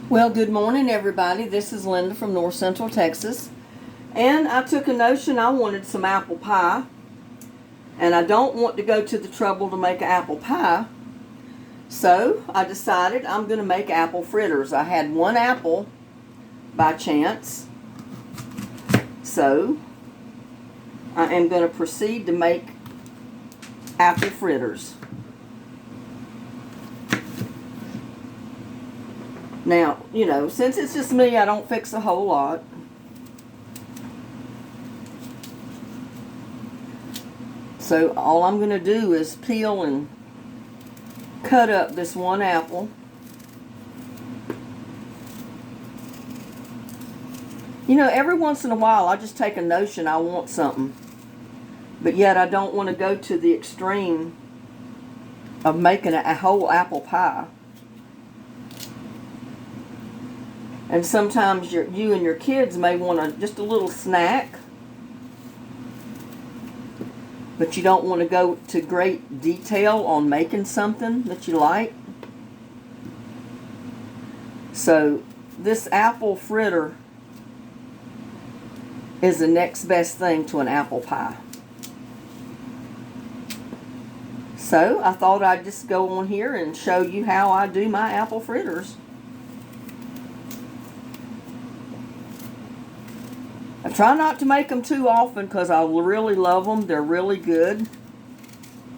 Well, good morning, everybody. This is Linda from North Central Texas. And I took a notion I wanted some apple pie. And I don't want to go to the trouble to make apple pie. So I decided I'm going to make apple fritters. I had one apple by chance. So I am going to proceed to make apple fritters. Now, since it's just me, I don't fix a whole lot. So all I'm going to do is peel and cut up this one apple. Every once in a while I just take a notion I want something. But yet I don't want to go to the extreme of making a whole apple pie. And sometimes you and your kids may want just a little snack, but you don't want to go to great detail on making something that you like. So this apple fritter is the next best thing to an apple pie. So I thought I'd just go on here and show you how I do my apple fritters. I try not to make them too often because I really love them. They're really good.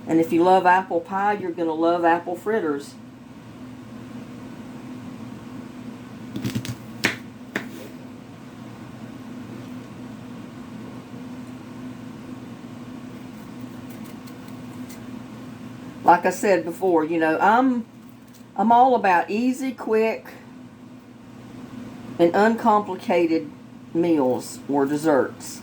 And if you love apple pie, you're going to love apple fritters. Like I said before, I'm all about easy, quick, and uncomplicated meals or desserts.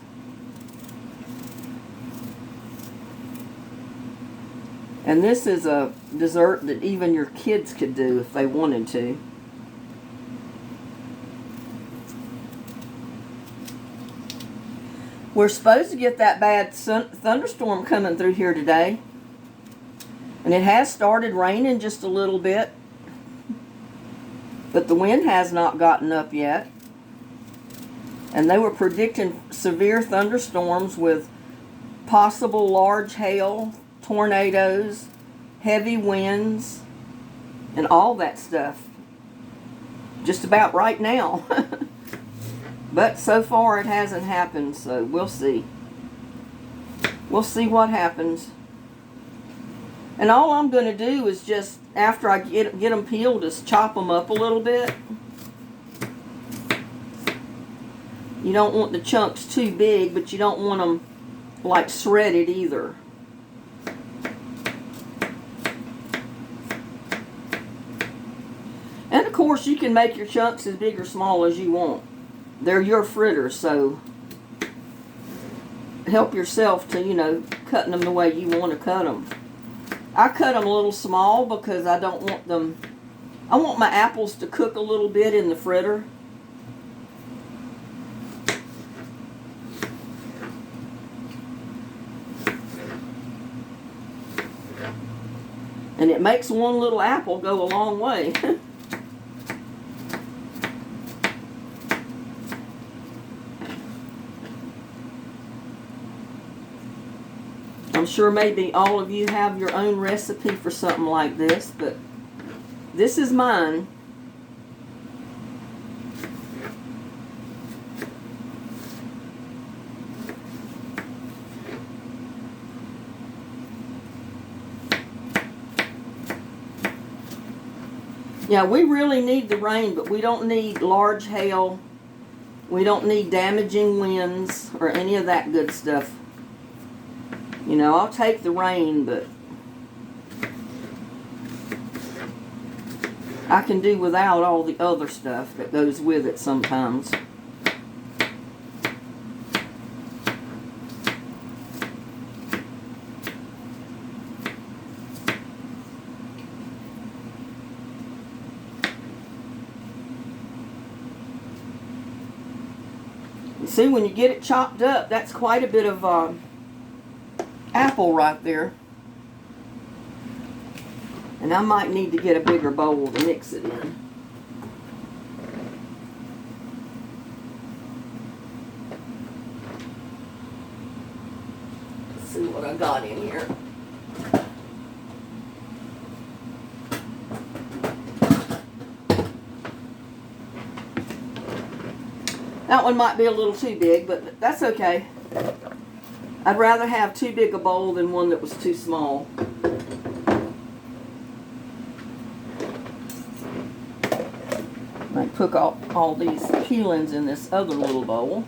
And this is a dessert that even your kids could do if they wanted to. We're supposed to get that bad thunderstorm coming through here today. And it has started raining just a little bit. But the wind has not gotten up yet. And they were predicting severe thunderstorms with possible large hail, tornadoes, heavy winds, and all that stuff. Just about right now. But so far it hasn't happened, so we'll see. We'll see what happens. And all I'm going to do is just, after I get them peeled, is chop them up a little bit. You don't want the chunks too big, but you don't want them like shredded either. And of course you can make your chunks as big or small as you want. They're your fritters, so help yourself to, cutting them the way you want to cut them. I cut them a little small because I don't want them, I want my apples to cook a little bit in the fritter. And it makes one little apple go a long way. I'm sure maybe all of you have your own recipe for something like this, but this is mine. Yeah, we really need the rain, but we don't need large hail. We don't need damaging winds or any of that good stuff. I'll take the rain, but I can do without all the other stuff that goes with it sometimes. See, when you get it chopped up, that's quite a bit of apple right there. And I might need to get a bigger bowl to mix it in. I got in here. That one might be a little too big, but that's okay. I'd rather have too big a bowl than one that was too small. I put all these peelings in this other little bowl.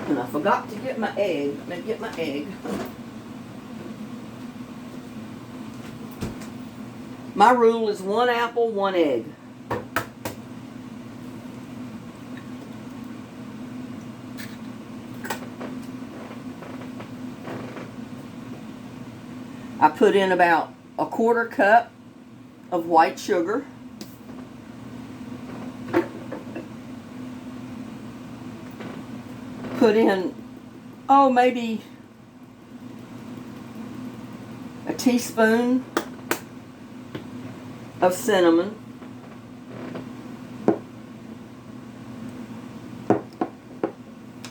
And I forgot to get my egg. Let me get my egg. My rule is 1 apple, 1 egg. I put in about 1/4 cup of white sugar. Put in, maybe a teaspoon of cinnamon.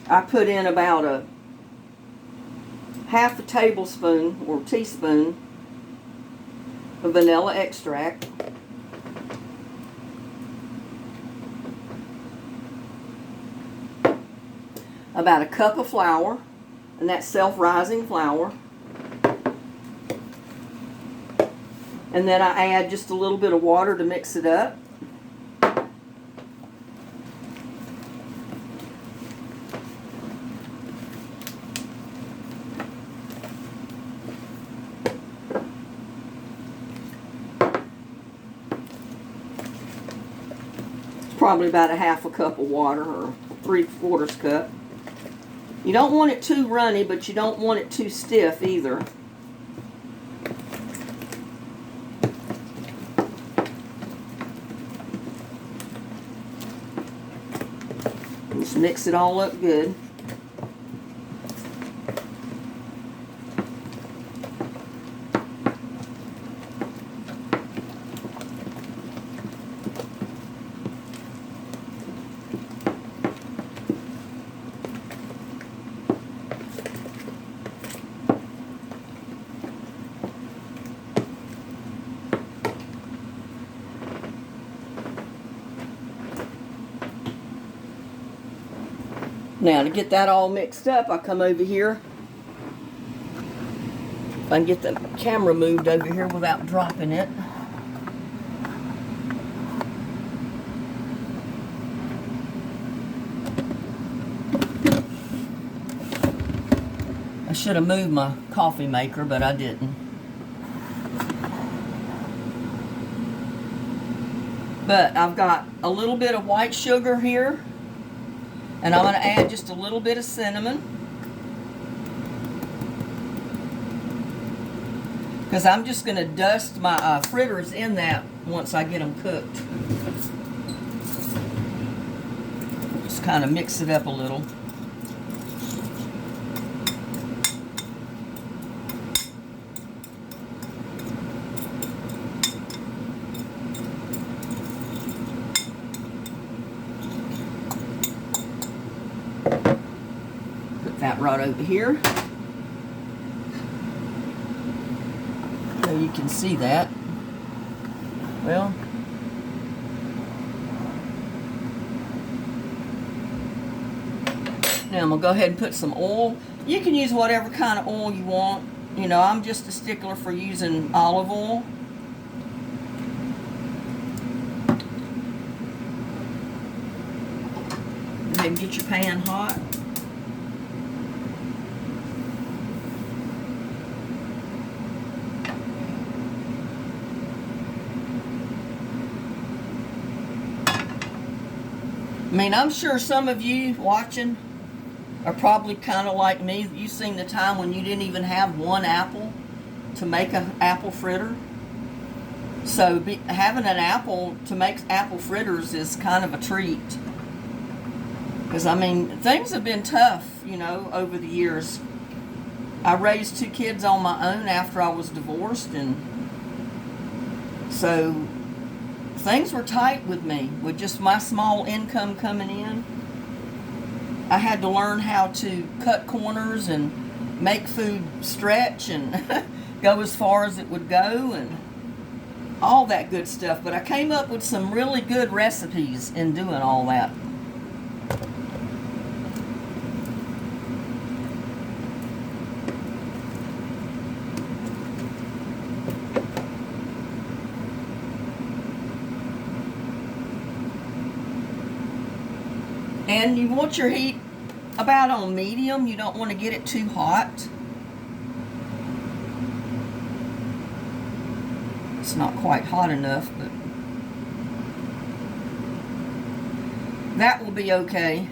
I put in about a 1/2 tablespoon or teaspoon of vanilla extract. About 1 cup of flour, and that's self-rising flour. And then I add just a little bit of water to mix it up. It's probably about 1/2 cup of water, or 3/4 cup. You don't want it too runny, but you don't want it too stiff either. Just mix it all up good. Now, to get that all mixed up, I come over here. If I can get the camera moved over here without dropping it. I should have moved my coffee maker, but I didn't. But I've got a little bit of white sugar here. And I'm going to add just a little bit of cinnamon, because I'm just going to dust my fritters in that once I get them cooked. Just kind of mix it up a little. That right over here, so you can see that. Well, now I'm gonna go ahead and put some oil. You can use whatever kind of oil you want. You know, I'm just a stickler for using olive oil. Go ahead and get your pan hot. I mean, I'm sure some of you watching are probably kind of like me. You've seen the time when you didn't even have 1 apple to make an apple fritter. So having an apple to make apple fritters is kind of a treat. Because, I mean, things have been tough, you know, over the years. I raised 2 kids on my own after I was divorced, and so things were tight with me with just my small income coming in. I had to learn how to cut corners and make food stretch and go as far as it would go and all that good stuff. But I came up with some really good recipes in doing all that. And you want your heat about on medium. You don't want to get it too hot. It's not quite hot enough, but that will be okay.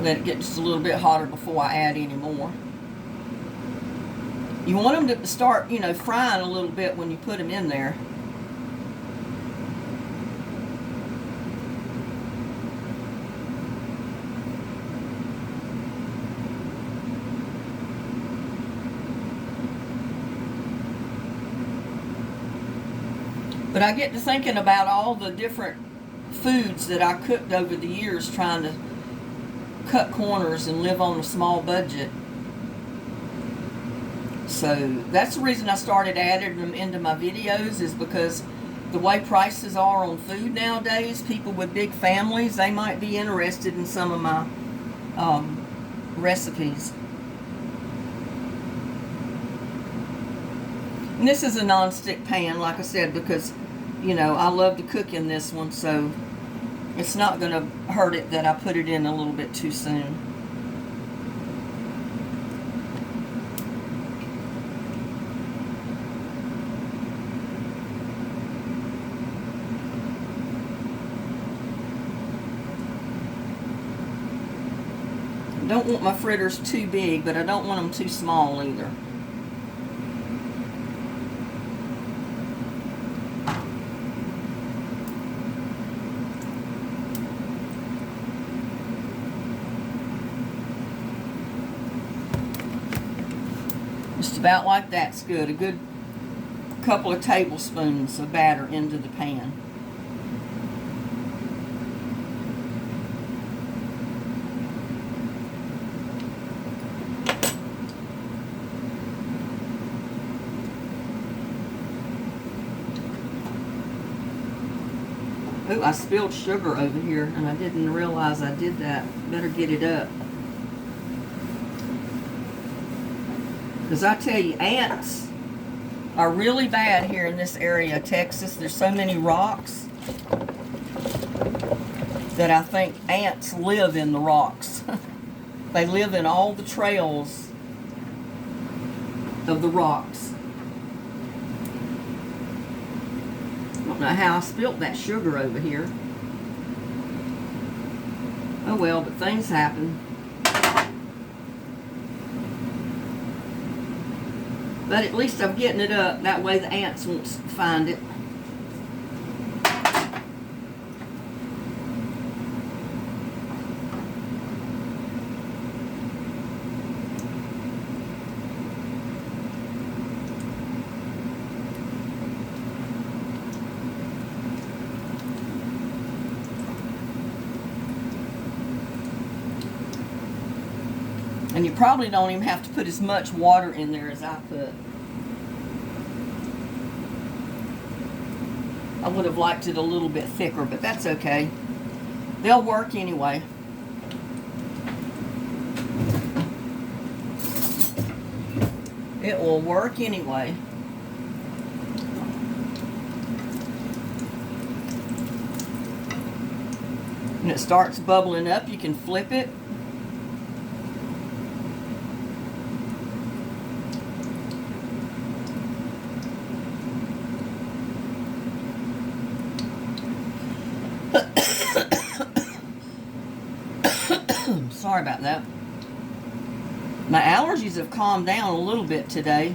Let it get just a little bit hotter before I add any more. You want them to start, frying a little bit when you put them in there. But I get to thinking about all the different foods that I cooked over the years trying to cut corners and live on a small budget. So that's the reason I started adding them into my videos, is because the way prices are on food nowadays, people with big families, they might be interested in some of my recipes. And this is a non-stick pan, like I said, because, I love to cook in this one, so it's not going to hurt it that I put it in a little bit too soon. I don't want my fritters too big, but I don't want them too small either. Just about like that's good. A good couple of tablespoons of batter into the pan. Ooh, I spilled sugar over here and I didn't realize I did that. Better get it up. Because I tell you, ants are really bad here in this area of Texas. There's so many rocks that I think ants live in the rocks. They live in all the trails of the rocks. I don't know how I spilt that sugar over here. Oh well, but things happen. But at least I'm getting it up. That way the ants won't find it. And you probably don't even have to put as much water in there as I put. I would have liked it a little bit thicker, but that's okay. They'll work anyway. It will work anyway. When it starts bubbling up, you can flip it. Sorry about that. My allergies have calmed down a little bit today.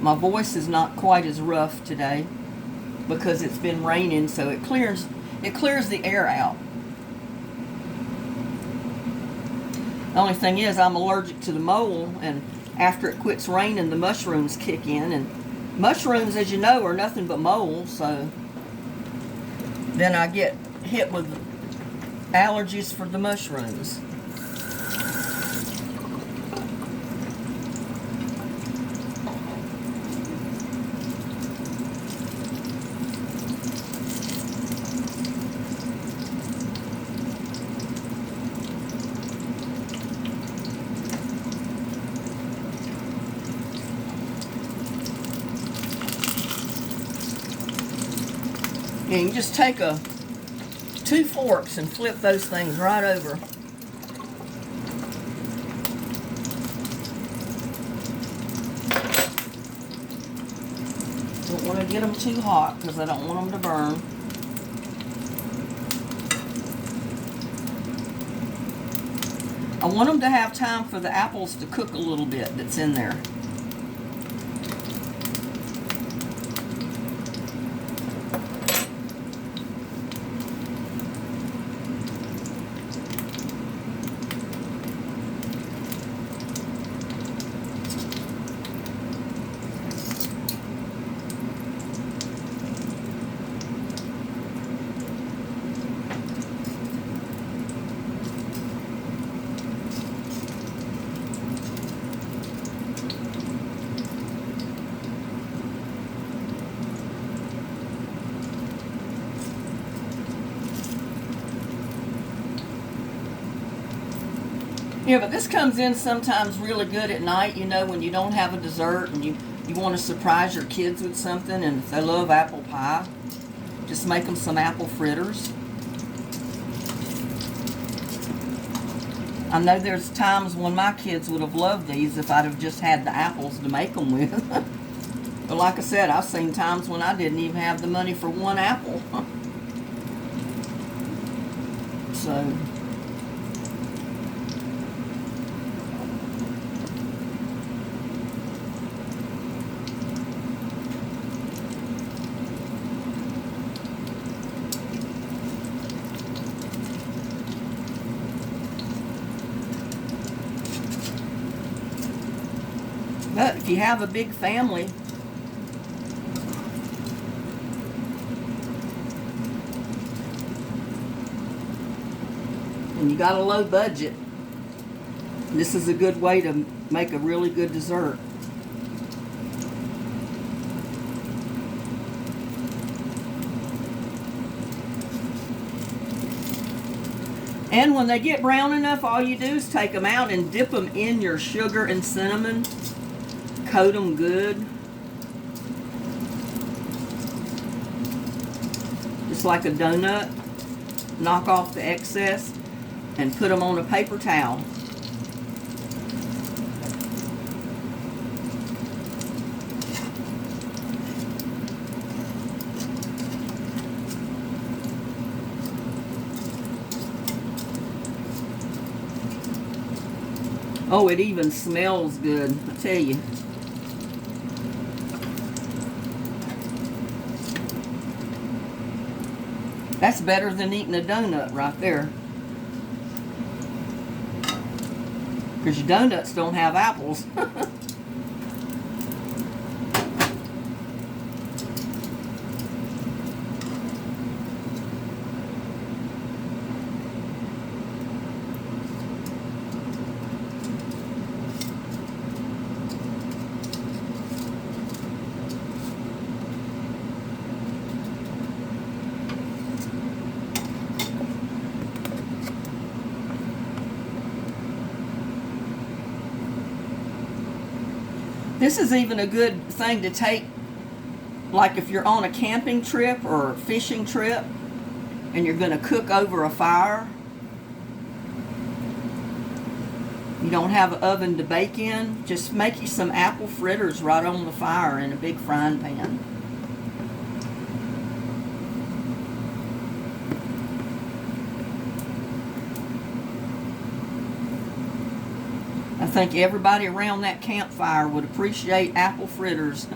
My voice is not quite as rough today because it's been raining, so it clears. It clears the air out. The only thing is I'm allergic to the mold, and after it quits raining, the mushrooms kick in. And mushrooms, as you know, are nothing but mold, so then I get hit with allergies for the mushrooms. And you just take two forks and flip those things right over. Don't want to get them too hot because I don't want them to burn. I want them to have time for the apples to cook a little bit that's in there. Yeah, but this comes in sometimes really good at night, you know, when you don't have a dessert and you want to surprise your kids with something, and if they love apple pie, just make them some apple fritters. I know there's times when my kids would have loved these if I'd have just had the apples to make them with. But like I said, I've seen times when I didn't even have the money for one apple. So... But if you have a big family, and you got a low budget, this is a good way to make a really good dessert. And when they get brown enough, all you do is take them out and dip them in your sugar and cinnamon. Coat them good. Just like a donut. Knock off the excess and put them on a paper towel. Oh, it even smells good, I tell you. That's better than eating a donut right there. Because your donuts don't have apples. This is even a good thing to take, like if you're on a camping trip or fishing trip and you're going to cook over a fire. You don't have an oven to bake in, just make you some apple fritters right on the fire in a big frying pan. I think everybody around that campfire would appreciate apple fritters.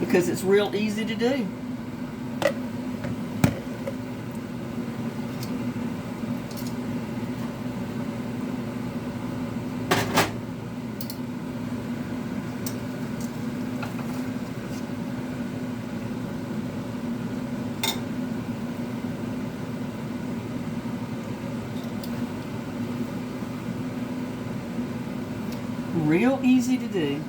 because it's real easy to do. Real easy to do.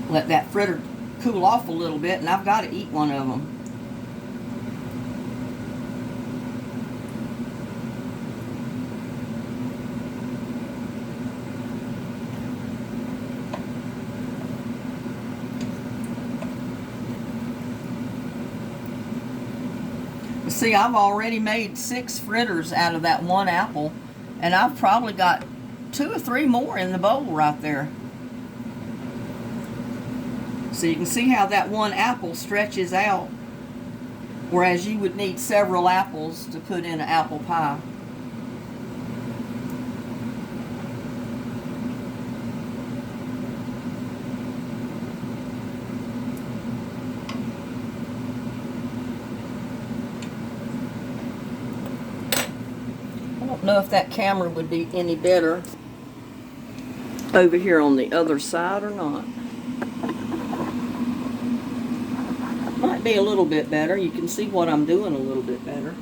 Let that fritter cool off a little bit, and I've got to eat one of them. See, I've already made 6 fritters out of that one apple, and I've probably got 2 or 3 more in the bowl right there. So you can see how that one apple stretches out, whereas you would need several apples to put in an apple pie. I don't know if that camera would be any better over here on the other side or not. Might be a little bit better. You can see what I'm doing a little bit better.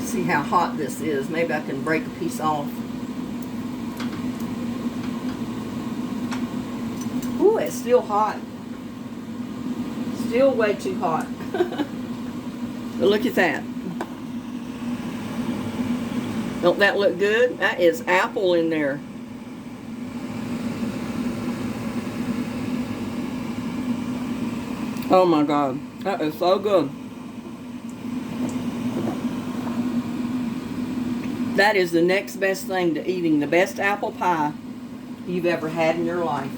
See how hot this is. Maybe I can break a piece off. Ooh, it's still hot. Still way too hot. But look at that. Don't that look good? That is apple in there. Oh my God, that is so good. That is the next best thing to eating the best apple pie you've ever had in your life.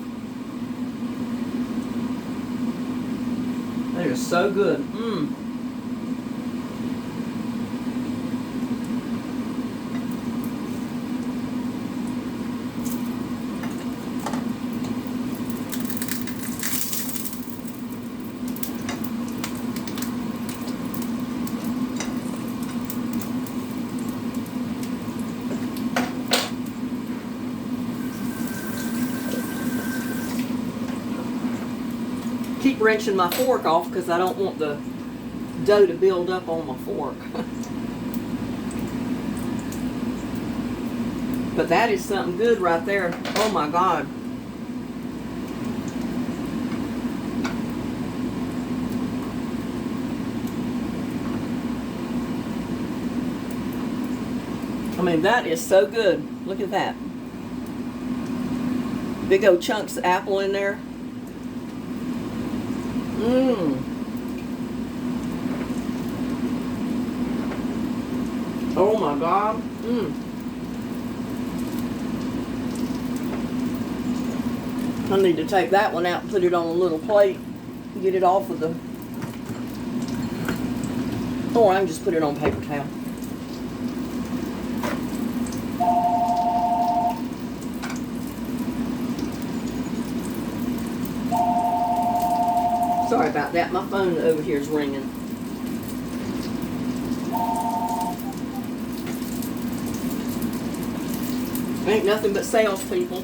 That is so good. Mmm. Keep wrenching my fork off because I don't want the dough to build up on my fork. But that is something good right there. Oh my God. I mean, that is so good. Look at that. Big old chunks of apple in there. Mmm. Oh my God. Mmm. I need to take that one out and put it on a little plate. Get it off of the... Or I can just put it on paper towel. Sorry about that. My phone over here is ringing. Ain't nothing but salespeople.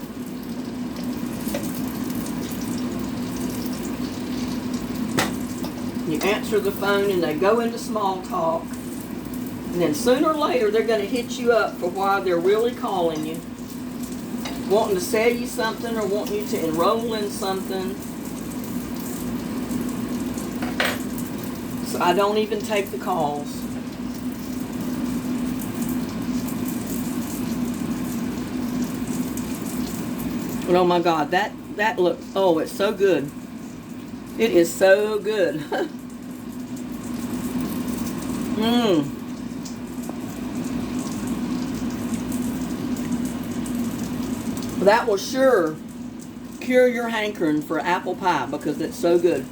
You answer the phone and they go into small talk. And then sooner or later they're going to hit you up for why they're really calling you. Wanting to sell you something or wanting you to enroll in something. I don't even take the calls. But oh my God, that looks, oh, it's so good. It is so good. Mmm. That will sure cure your hankering for apple pie because it's so good.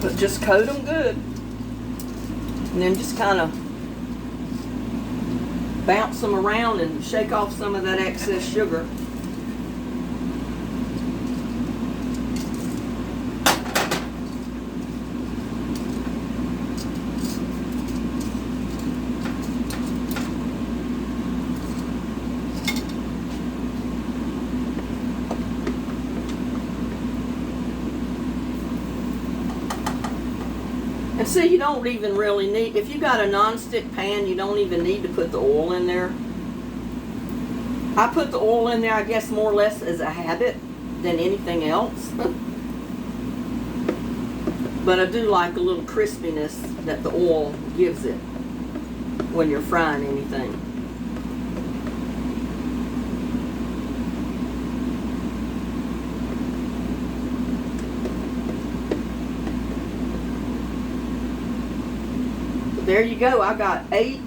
But just coat them good. And then just kind of bounce them around and shake off some of that excess sugar. And see, you don't even really need, if you got a non-stick pan, you don't even need to put the oil in there. I put the oil in there, I guess, more or less as a habit than anything else. But I do like a little crispiness that the oil gives it when you're frying anything. There you go. I got 8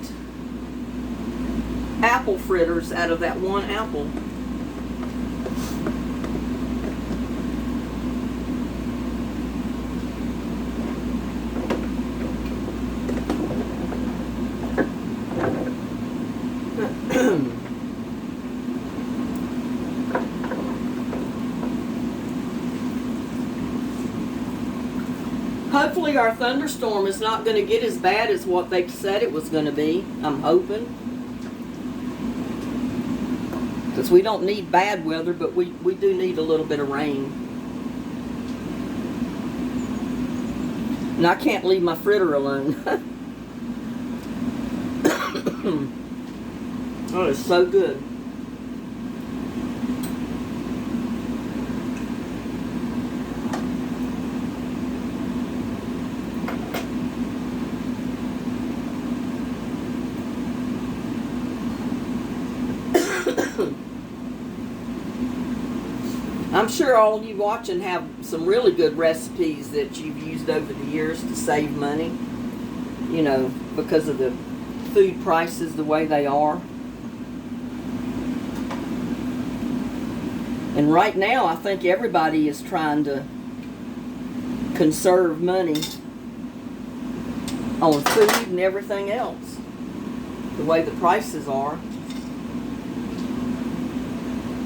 apple fritters out of that one apple. Hopefully our thunderstorm is not going to get as bad as what they said it was going to be. I'm hoping. Because we don't need bad weather, but we do need a little bit of rain. And I can't leave my fritter alone. Oh, it's so good. I'm sure all of you watching have some really good recipes that you've used over the years to save money, you know, because of the food prices the way they are. And right now, I think everybody is trying to conserve money on food and everything else, the way the prices are.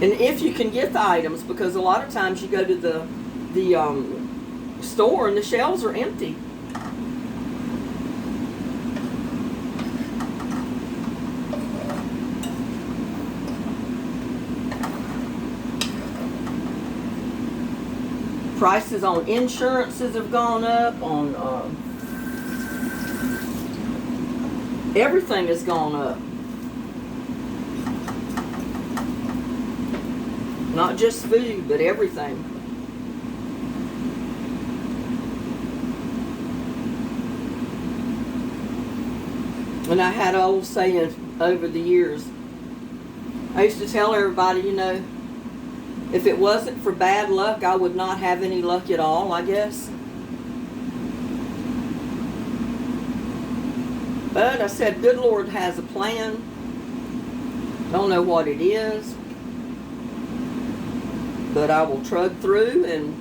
And if you can get the items, because a lot of times you go to the store and the shelves are empty. Prices on insurances have gone up, on everything has gone up. Not just food, but everything. And I had an old saying over the years. I used to tell everybody, you know, if it wasn't for bad luck, I would not have any luck at all, I guess. But I said, good Lord has a plan. Don't know what it is. But I will trudge through and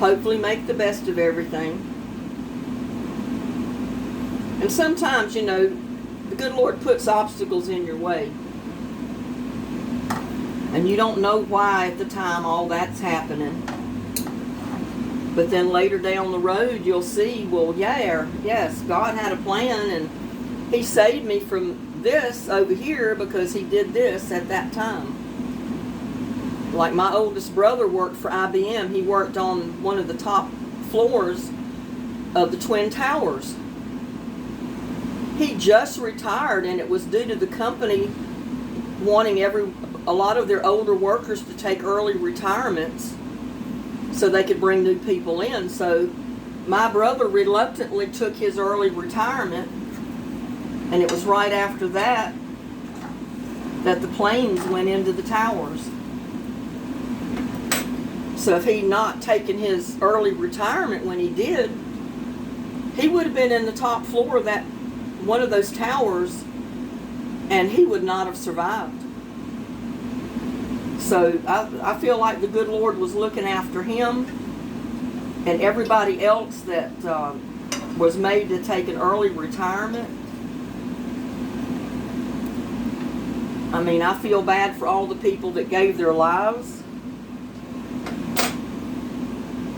hopefully make the best of everything. And sometimes, you know, the good Lord puts obstacles in your way. And you don't know why at the time all that's happening. But then later down the road, you'll see, well, yes, God had a plan, and he saved me from this over here because he did this at that time. Like my oldest brother worked for IBM. He worked on one of the top floors of the Twin Towers. He just retired, and it was due to the company wanting a lot of their older workers to take early retirements so they could bring new people in. So my brother reluctantly took his early retirement, and it was right after that that the planes went into the towers. So if he'd not taken his early retirement when he did, he would have been in the top floor of that one of those towers, and he would not have survived. So I feel like the good Lord was looking after him and everybody else that was made to take an early retirement. I mean, I feel bad for all the people that gave their lives.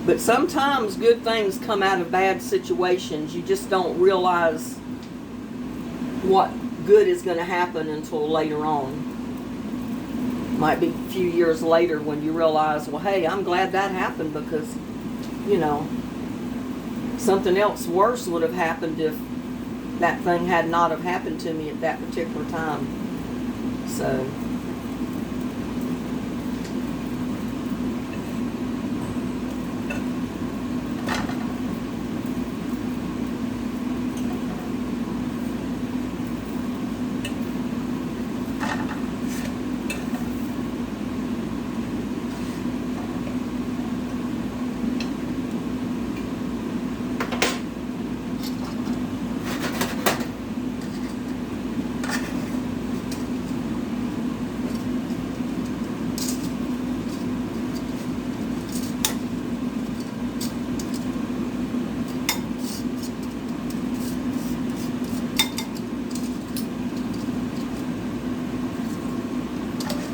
But sometimes good things come out of bad situations. You just don't realize what good is going to happen until later on. Might be a few years later when you realize, well, hey, I'm glad that happened because, you know, something else worse would have happened if that thing had not have happened to me at that particular time. So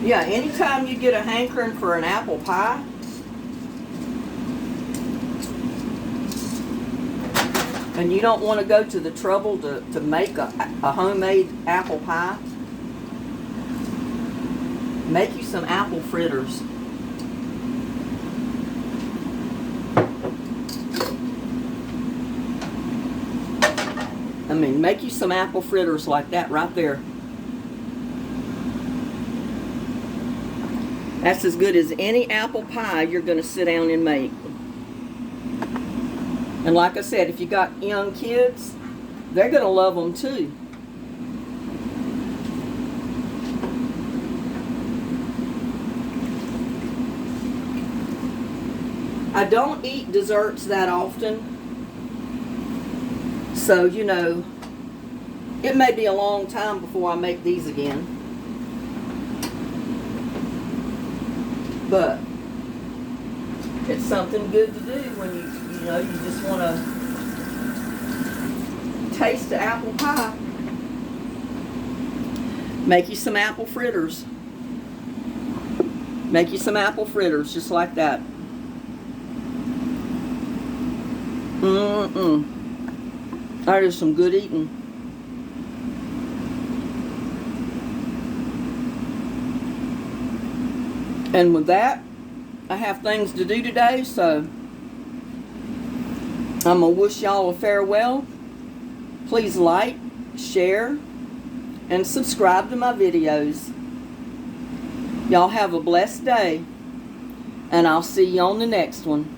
yeah, anytime you get a hankering for an apple pie, and you don't want to go to the trouble to make a homemade apple pie, make you some apple fritters. I mean, make you some apple fritters like that right there. That's as good as any apple pie you're going to sit down and make. And like I said, if you got young kids, they're going to love them too. I don't eat desserts that often. So, you know, it may be a long time before I make these again. But it's something good to do when you know, you just want to taste the apple pie. Make you some apple fritters. Make you some apple fritters just like that. That is some good eating. And with that, I have things to do today, so I'm going to wish y'all a farewell. Please like, share, and subscribe to my videos. Y'all have a blessed day, and I'll see you on the next one.